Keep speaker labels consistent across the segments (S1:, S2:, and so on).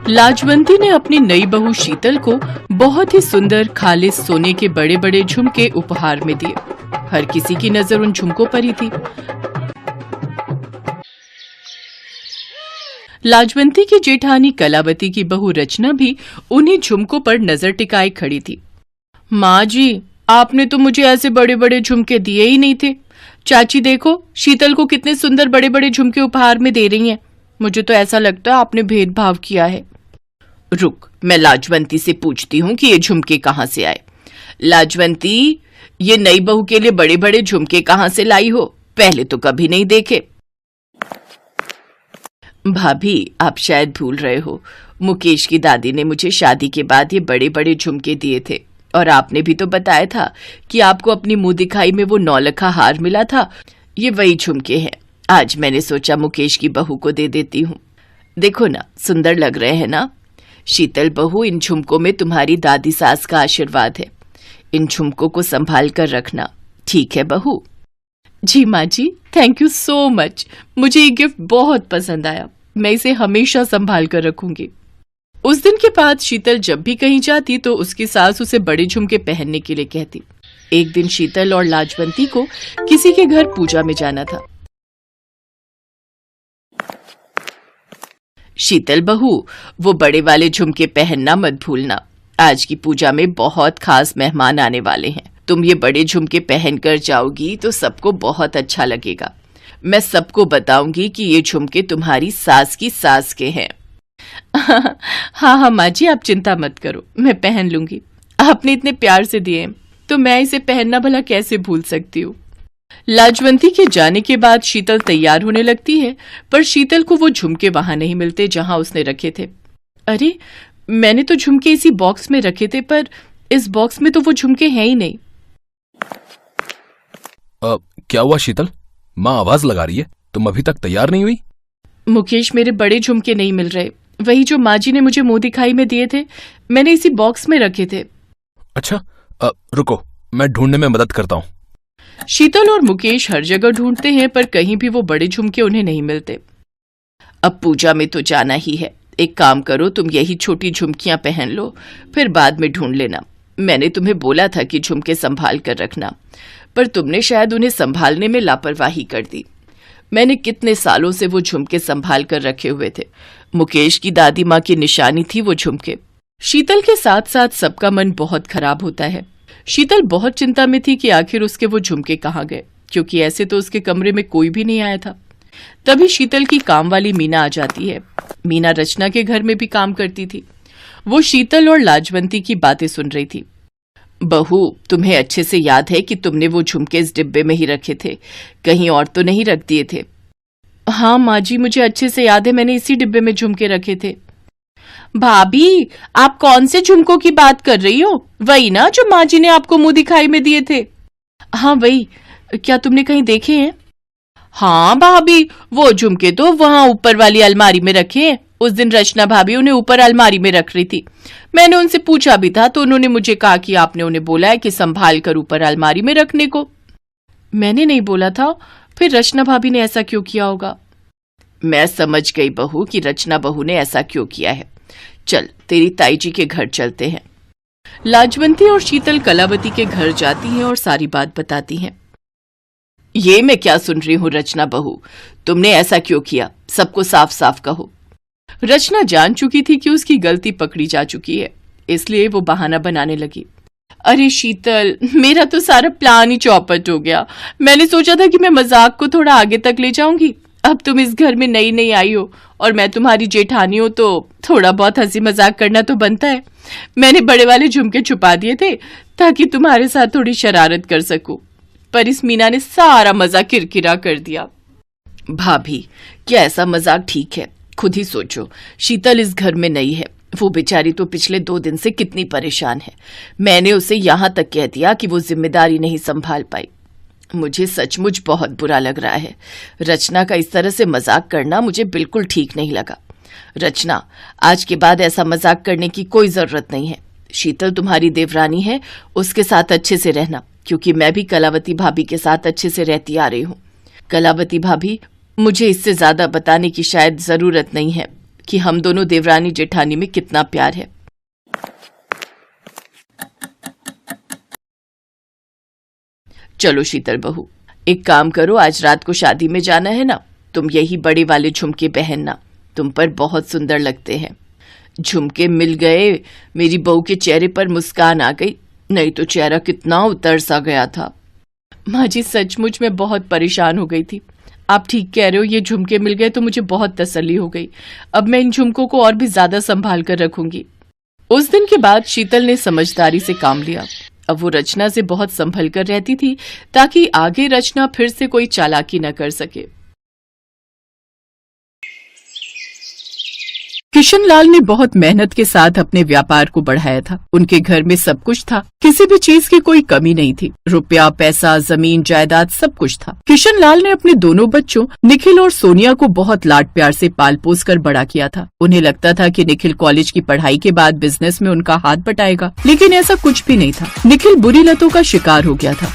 S1: लाजवंती ने अपनी नई बहू शीतल को बहुत ही सुंदर खालिस सोने के बड़े बड़े झुमके उपहार में दिए। हर किसी की नजर उन झुमकों पर ही थी। लाजवंती की जेठानी कलावती की बहू रचना भी उन्हीं झुमकों पर नजर टिकाए खड़ी थी। माँ जी, आपने तो मुझे ऐसे बड़े बड़े झुमके दिए ही नहीं थे। चाची देखो, शीतल को कितने सुंदर बड़े बड़े झुमके उपहार में दे रही हैं। मुझे तो ऐसा लगता है आपने भेदभाव किया है। रुक, मैं लाजवंती से पूछती हूँ कि ये झुमके कहाँ से आए। लाजवंती, ये नई बहू के लिए बड़े बड़े झुमके कहाँ से लाई हो? पहले तो कभी नहीं देखे। भाभी, आप शायद भूल रहे हो, मुकेश की दादी ने मुझे शादी के बाद ये बड़े बड़े झुमके दिए थे, और आपने भी तो बताया था कि आपको अपनी मुंह दिखाई में वो 9 लखा हार मिला था। ये वही झुमके हैं। आज मैंने सोचा मुकेश की बहू को दे देती हूँ। देखो ना, सुंदर लग रहे हैं ना। शीतल बहू, इन झुमकों में तुम्हारी दादी सास का आशीर्वाद है। इन झुमकों को संभाल कर रखना, ठीक है बहू? जी माँ जी, थैंक यू सो मच। मुझे ये गिफ्ट बहुत पसंद आया। मैं इसे हमेशा संभाल कर रखूंगी। उस दिन के बाद शीतल जब भी कहीं जाती तो उसकी सास उसे बड़े झुमके पहनने के लिए कहती। एक दिन शीतल और लाजवंती को किसी के घर पूजा में जाना था। शीतल बहू, वो बड़े वाले झुमके पहनना मत भूलना। आज की पूजा में बहुत खास मेहमान आने वाले हैं। तुम ये बड़े झुमके पहनकर जाओगी तो सबको बहुत अच्छा लगेगा। मैं सबको बताऊंगी कि ये झुमके तुम्हारी सास की सास के हैं। हाँ माँ जी, आप चिंता मत करो, मैं पहन लूंगी। आपने इतने प्यार से दिए हैं तो मैं इसे पहनना भला कैसे भूल सकती हूँ। लाजवंती के जाने के बाद शीतल तैयार होने लगती है, पर शीतल को वो झुमके वहां नहीं मिलते जहां उसने रखे थे। अरे, मैंने तो झुमके इसी बॉक्स में रखे थे, पर इस बॉक्स में तो वो झुमके हैं ही नहीं।
S2: क्या हुआ शीतल? माँ आवाज लगा रही है, तुम अभी तक तैयार नहीं हुई?
S1: मुकेश, मेरे बड़े झुमके नहीं मिल रहे। वही जो माँ जी ने मुझे मुंह दिखाई में दिए थे, मैंने इसी बॉक्स में रखे थे।
S2: अच्छा, रुको, मैं ढूंढने में मदद करता हूँ।
S1: शीतल और मुकेश हर जगह ढूंढते हैं, पर कहीं भी वो बड़े झुमके उन्हें नहीं मिलते। अब पूजा में तो जाना ही है। एक काम करो, तुम यही छोटी झुमकियां पहन लो, फिर बाद में ढूंढ लेना। मैंने तुम्हें बोला था कि झुमके संभाल कर रखना, पर तुमने शायद उन्हें संभालने में लापरवाही कर दी। मैंने कितने सालों से वो झुमके संभाल कर रखे हुए थे। मुकेश की दादी माँ की निशानी थी वो झुमके। शीतल के साथ साथ सबका मन बहुत खराब होता है। शीतल बहुत चिंता में थी कि आखिर उसके वो झुमके कहाँ गए, क्योंकि ऐसे तो उसके कमरे में कोई भी नहीं आया था। तभी शीतल की काम वाली मीना आ जाती है। मीना रचना के घर में भी काम करती थी। वो शीतल और लाजवंती की बातें सुन रही थी। बहू, तुम्हें अच्छे से याद है कि तुमने वो झुमके इस डिब्बे में ही रखे थे, कहीं और तो नहीं रख दिए थे? हाँ माँ जी, मुझे अच्छे से याद है, मैंने इसी डिब्बे में झुमके रखे थे। भाभी, आप कौन से झुमकों की बात कर रही हो? वही ना जो माँ जी ने आपको मुंह दिखाई में दिए थे? हाँ वही। क्या तुमने कहीं देखे हैं? हाँ भाभी, वो झुमके तो वहां ऊपर वाली अलमारी में रखे हैं। उस दिन रचना भाभी उन्हें ऊपर अलमारी में रख रही थी। मैंने उनसे पूछा भी था तो उन्होंने मुझे कहा कि आपने उन्हें बोला है कि संभाल कर ऊपर अलमारी में रखने को। मैंने नहीं बोला था, फिर रचना भाभी ने ऐसा क्यों किया होगा? मैं समझ गई बहू कि रचना बहू ने ऐसा क्यों किया है। चल, तेरी ताई जी के घर चलते हैं। लाजवंती और शीतल कलावती के घर जाती हैं और सारी बात बताती हैं। ये मैं क्या सुन रही हूँ रचना बहू, तुमने ऐसा क्यों किया? सबको साफ साफ कहो। रचना जान चुकी थी कि उसकी गलती पकड़ी जा चुकी है, इसलिए वो बहाना बनाने लगी। अरे शीतल, मेरा तो सारा प्लान ही चौपट हो गया। मैंने सोचा था कि मैं मजाक को थोड़ा आगे तक ले जाऊंगी। अब तुम इस घर में नई नई आई हो और मैं तुम्हारी जेठानी हूं, तो थोड़ा बहुत हंसी मजाक करना तो बनता है। मैंने बड़े वाले झुमके छुपा दिए थे ताकि तुम्हारे साथ थोड़ी शरारत कर सकूं, पर इस मीना ने सारा मजा किरकिरा कर दिया। भाभी, क्या ऐसा मजाक ठीक है? खुद ही सोचो, शीतल इस घर में नई है। वो बेचारी तो पिछले 2 दिन से कितनी परेशान है। मैंने उसे यहाँ तक कह दिया कि वो जिम्मेदारी नहीं संभाल पाई। मुझे सचमुच बहुत बुरा लग रहा है। रचना का इस तरह से मजाक करना मुझे बिल्कुल ठीक नहीं लगा। रचना, आज के बाद ऐसा मजाक करने की कोई जरूरत नहीं है। शीतल तुम्हारी देवरानी है, उसके साथ अच्छे से रहना, क्योंकि मैं भी कलावती भाभी के साथ अच्छे से रहती आ रही हूँ। कलावती भाभी, मुझे इससे ज्यादा बताने की शायद जरूरत नहीं है। कि हम दोनों देवरानी जेठानी में कितना प्यार है। चलो शीतल बहू, एक काम करो, आज रात को शादी में जाना है ना, तुम यही बड़े वाले झुमके पहनना, तुम पर बहुत सुंदर लगते हैं। झुमके मिल गए, मेरी बहू के चेहरे पर मुस्कान आ गई, नहीं तो चेहरा कितना उतर सा गया था। माँ जी सचमुच में बहुत परेशान हो गई थी। आप ठीक कह रहे हो, ये झुमके मिल गए तो मुझे बहुत तसल्ली हो गई। अब मैं इन झुमकों को और भी ज्यादा संभाल कर रखूंगी। उस दिन के बाद शीतल ने समझदारी से काम लिया। अब वो रचना से बहुत संभल कर रहती थी ताकि आगे रचना फिर से कोई चालाकी न कर सके। किशनलाल ने बहुत मेहनत के साथ अपने व्यापार को बढ़ाया था। उनके घर में सब कुछ था, किसी भी चीज की कोई कमी नहीं थी। रुपया, पैसा, जमीन, जायदाद सब कुछ था। किशनलाल ने अपने दोनों बच्चों निखिल और सोनिया को बहुत लाड प्यार से पाल पोस कर बड़ा किया था। उन्हें लगता था कि निखिल कॉलेज की पढ़ाई के बाद बिजनेस में उनका हाथ बटाएगा, लेकिन ऐसा कुछ भी नहीं था। निखिल बुरी लतों का शिकार हो गया था।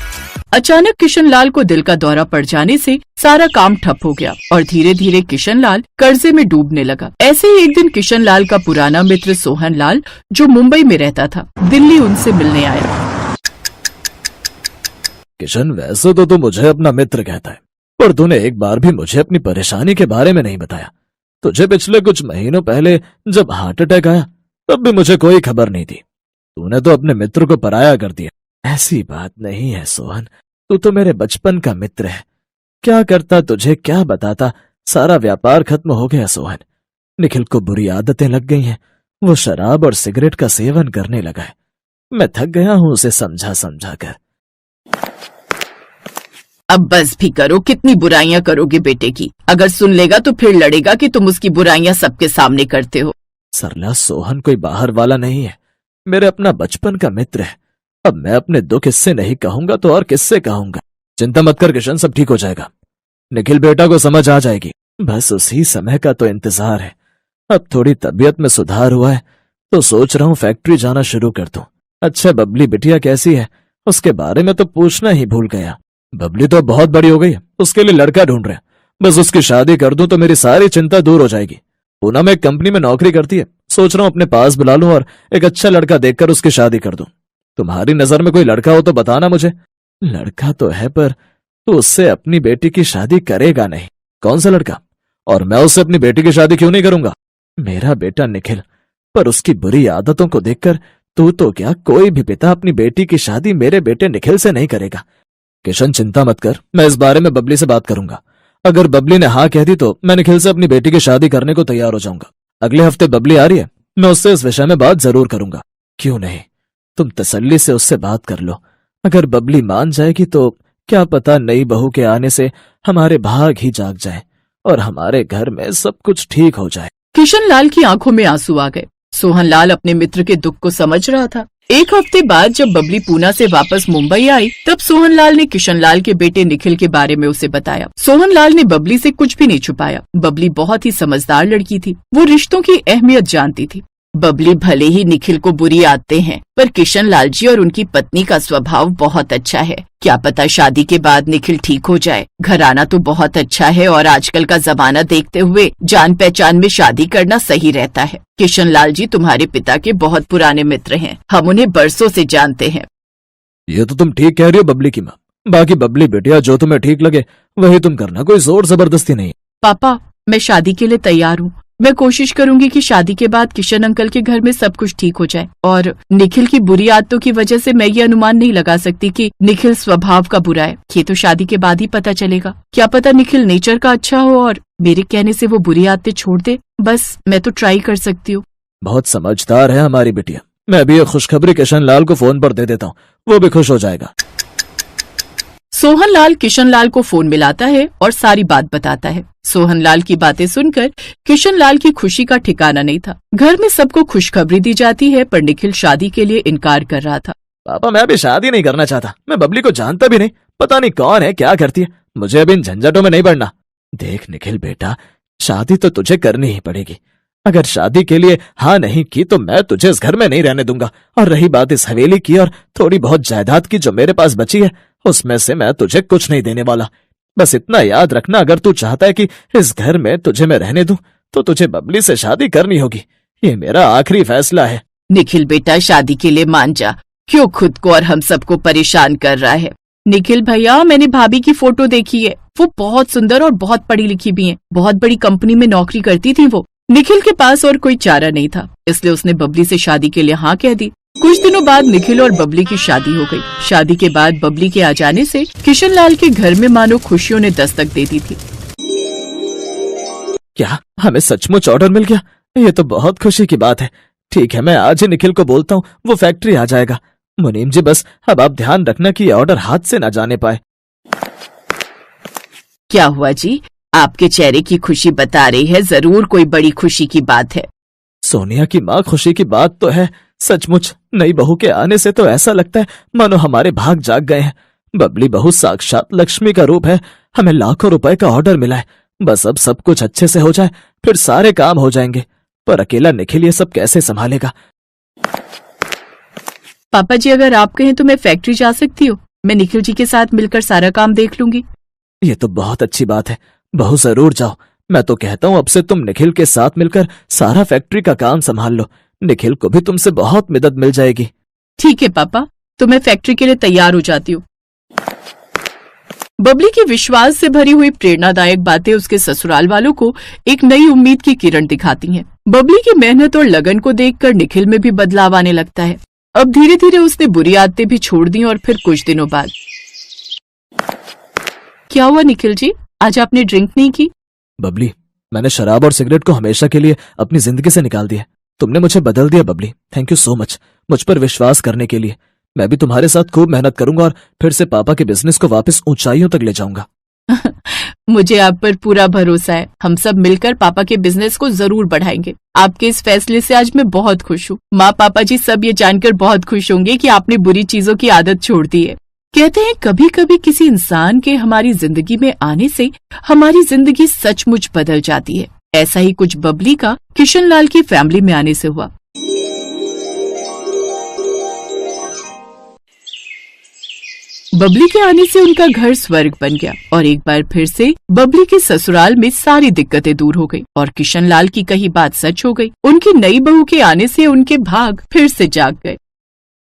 S1: अचानक किशनलाल को दिल का दौरा पड़ जाने से सारा काम ठप हो गया और धीरे धीरे किशनलाल कर्जे में डूबने लगा। ऐसे ही एक दिन किशनलाल का पुराना मित्र सोहनलाल, जो मुंबई में रहता था, दिल्ली उनसे मिलने आया।
S3: किशन, वैसे तो तू मुझे अपना मित्र कहता है, पर तूने एक बार भी मुझे अपनी परेशानी के बारे में नहीं बताया। तुझे पिछले कुछ महीनों पहले जब हार्ट अटैक आया तब भी मुझे कोई खबर नहीं थी। तूने तो अपने मित्र को पराया कर दिया। ऐसी बात नहीं है सोहन, तू तो मेरे बचपन का मित्र है। क्या करता, तुझे क्या बताता, सारा व्यापार खत्म हो गया सोहन। निखिल को बुरी आदतें लग गई हैं, वो शराब और सिगरेट का सेवन करने लगा है। मैं थक गया हूं उसे समझा समझा कर।
S1: अब बस भी करो, कितनी बुराइयां करोगे बेटे की। अगर सुन लेगा तो फिर लड़ेगा कि तुम उसकी बुराइयां सबके सामने करते हो।
S3: सरला, सोहन कोई बाहर वाला नहीं है, मेरे अपना बचपन का मित्र है। अब मैं अपने दुख इससे नहीं कहूंगा तो और किससे कहूंगा। चिंता मत कर किशन, सब ठीक हो जाएगा। निखिल बेटा को समझ आ जाएगी, बस उसी समय का तो इंतजार है। अब थोड़ी तबीयत में सुधार हुआ है तो सोच रहा हूँ फैक्ट्री जाना शुरू कर दूं। अच्छा, बबली बिटिया कैसी है? उसके बारे में तो पूछना ही भूल गया। बबली तो बहुत बड़ी हो गई है, उसके लिए लड़का ढूंढ रहे हैं। बस उसकी शादी कर दूं तो मेरी सारी चिंता दूर हो जाएगी। पूना में एक कंपनी में नौकरी करती है, सोच रहा हूँ अपने पास बुला लूं और एक अच्छा लड़का देखकर उसकी शादी कर दूं। तुम्हारी नजर में कोई लड़का हो तो बताना मुझे। लड़का तो है, पर तू उससे अपनी बेटी की शादी करेगा नहीं। कौन सा लड़का? और मैं उससे अपनी बेटी की शादी क्यों नहीं करूंगा? मेरा बेटा निखिल, पर उसकी बुरी आदतों को देखकर तू तो क्या, कोई भी पिता अपनी बेटी की शादी मेरे बेटे निखिल से नहीं करेगा। किशन, चिंता मत कर, मैं इस बारे में बबली से बात करूंगा। अगर बबली ने हाँ कह दी तो मैं निखिल से अपनी बेटी की शादी करने को तैयार हो जाऊंगा। अगले हफ्ते बबली आ रही है, मैं उससे इस विषय में बात जरूर करूंगा। क्यों नहीं, तुम तसल्ली से उससे बात कर लो। अगर बबली मान जाएगी तो क्या पता नई बहू के आने से हमारे भाग ही जाग जाए और हमारे घर में सब कुछ ठीक हो जाए।
S1: किशनलाल की आंखों में आंसू आ गए। सोहनलाल अपने मित्र के दुख को समझ रहा था। एक हफ्ते बाद जब बबली पूना से वापस मुंबई आई, तब सोहनलाल ने किशनलाल के बेटे निखिल के बारे में उसे बताया। सोहनलाल ने बबली से कुछ भी नहीं छुपाया। बबली बहुत ही समझदार लड़की थी, वो रिश्तों की अहमियत जानती थी। बबली भले ही निखिल को बुरी आदतें हैं, पर किशनलाल जी और उनकी पत्नी का स्वभाव बहुत अच्छा है। क्या पता शादी के बाद निखिल ठीक हो जाए। घराना तो बहुत अच्छा है और आजकल का जमाना देखते हुए जान पहचान में शादी करना सही रहता है। किशनलाल जी तुम्हारे पिता के बहुत पुराने मित्र हैं, हम उन्हें बरसों से जानते हैं।
S3: ये तो तुम ठीक कह रही हो बबली की माँ। बाकी बबली बेटिया, जो तुम्हें ठीक लगे वही तुम करना, कोई जोर जबरदस्ती नहीं।
S1: पापा, मैं शादी के लिए तैयार हूँ। मैं कोशिश करूंगी कि शादी के बाद किशन अंकल के घर में सब कुछ ठीक हो जाए। और निखिल की बुरी आदतों की वजह से मैं ये अनुमान नहीं लगा सकती कि निखिल स्वभाव का बुरा है। ये तो शादी के बाद ही पता चलेगा। क्या पता निखिल नेचर का अच्छा हो और मेरे कहने से वो बुरी आदतें छोड़ दे। बस मैं तो ट्राई कर सकती हूँ।
S3: बहुत समझदार है हमारी बिटिया। मैं भी ये खुशखबरी किशनलाल को फोन पर दे देता हूँ, वो भी खुश हो जाएगा।
S1: सोहनलाल किशनलाल को फोन मिलाता है और सारी बात बताता है। सोहनलाल की बातें सुनकर किशनलाल की खुशी का ठिकाना नहीं था। घर में सबको खुशखबरी दी जाती है, पर निखिल शादी के लिए इनकार कर रहा था।
S3: पापा, मैं अभी शादी नहीं करना चाहता। मैं बबली को जानता भी नहीं, पता नहीं कौन है, क्या करती है। मुझे अभी इन झंझटों में नहीं पड़ना। देख निखिल बेटा, शादी तो तुझे करनी ही पड़ेगी। अगर शादी के लिए हाँ नहीं की तो मैं तुझे इस घर में नहीं रहने दूंगा। और रही बात इस हवेली की और थोड़ी बहुत जायदाद की जो मेरे पास बची है, उसमें से मैं तुझे कुछ नहीं देने वाला। बस इतना याद रखना, अगर तू चाहता है कि इस घर में तुझे मैं रहने दूं तो तुझे बबली से शादी करनी होगी। ये मेरा आखिरी फैसला है।
S1: निखिल बेटा, शादी के लिए मान जा, क्यों खुद को और हम सबको परेशान कर रहा है। निखिल भैया, मैंने भाभी की फोटो देखी है, वो बहुत सुंदर और बहुत पढ़ी लिखी भी है, बहुत बड़ी कंपनी में नौकरी करती थी वो। निखिल के पास और कोई चारा नहीं था, इसलिए उसने बबली से शादी के लिए हाँ कह दी। कुछ दिनों बाद निखिल और बबली की शादी हो गई। शादी के बाद बबली के आ जाने से किशन लाल के घर में मानो खुशियों ने दस्तक दे दी थी।
S3: क्या हमें सचमुच ऑर्डर मिल गया? ये तो बहुत खुशी की बात है। ठीक है, मैं आज ही निखिल को बोलता हूँ, वो फैक्ट्री आ जाएगा। मुनीम जी, बस अब आप ध्यान रखना कि ये ऑर्डर हाथ से न जाने पाए।
S1: क्या हुआ जी? आपके चेहरे की खुशी बता रही है जरूर कोई बड़ी खुशी की बात है।
S3: सोनिया की माँ, खुशी की बात तो है सचमुच। नई बहू के आने से तो ऐसा लगता है मानो हमारे भाग जाग गए हैं। बबली बहू साक्षात लक्ष्मी का रूप है। हमें लाखों रुपए का ऑर्डर मिला है। बस अब सब कुछ अच्छे से हो जाए, फिर सारे काम हो जाएंगे। पर अकेला निखिल ये सब कैसे संभालेगा?
S1: पापा जी, अगर आप कहें तो मैं फैक्ट्री जा सकती हूँ। मैं निखिल जी के साथ मिलकर सारा काम देख लूंगी।
S3: ये तो बहुत अच्छी बात है। बहू, जरूर जाओ। मैं तो कहता हूँ अब से तुम निखिल के साथ मिलकर सारा फैक्ट्री का काम संभाल लो। निखिल को भी तुमसे बहुत मदद मिल जाएगी।
S1: ठीक है पापा, तो मैं फैक्ट्री के लिए तैयार हो जाती हूँ। बबली की विश्वास से भरी हुई प्रेरणादायक बातें उसके ससुराल वालों को एक नई उम्मीद की किरण दिखाती हैं। बबली की मेहनत और लगन को देखकर निखिल में भी बदलाव आने लगता है। अब धीरे धीरे उसने बुरी आदतें भी छोड़ दी और फिर कुछ दिनों बाद। क्या हुआ निखिल जी, आज आपने ड्रिंक नहीं की?
S3: बबली, मैंने शराब और सिगरेट को हमेशा के लिए अपनी जिंदगी से निकाल दिया। तुमने मुझे बदल दिया Babli. Thank you so much मुझ पर विश्वास करने के लिए। मैं भी तुम्हारे साथ खूब मेहनत करूंगा और फिर से पापा के बिजनेस को वापस ऊंचाइयों तक ले जाऊंगा।
S1: मुझे आप पर पूरा भरोसा है। हम सब मिलकर पापा के बिजनेस को जरूर बढ़ाएंगे। आपके इस फैसले से आज मैं बहुत खुश हूँ। माँ पापा जी सब ये जानकर बहुत खुश होंगे कि आपने बुरी चीजों की आदत छोड़ दी है। कहते हैं कभी कभी किसी इंसान के हमारी जिंदगी में आने से हमारी जिंदगी सचमुच बदल जाती है। ऐसा ही कुछ बबली का किशन लाल की फैमिली में आने से हुआ। बबली के आने से उनका घर स्वर्ग बन गया और एक बार फिर से बबली के ससुराल में सारी दिक्कतें दूर हो गई और किशन लाल की कही बात सच हो गई। उनकी नई बहू के आने से उनके भाग फिर से जाग गए।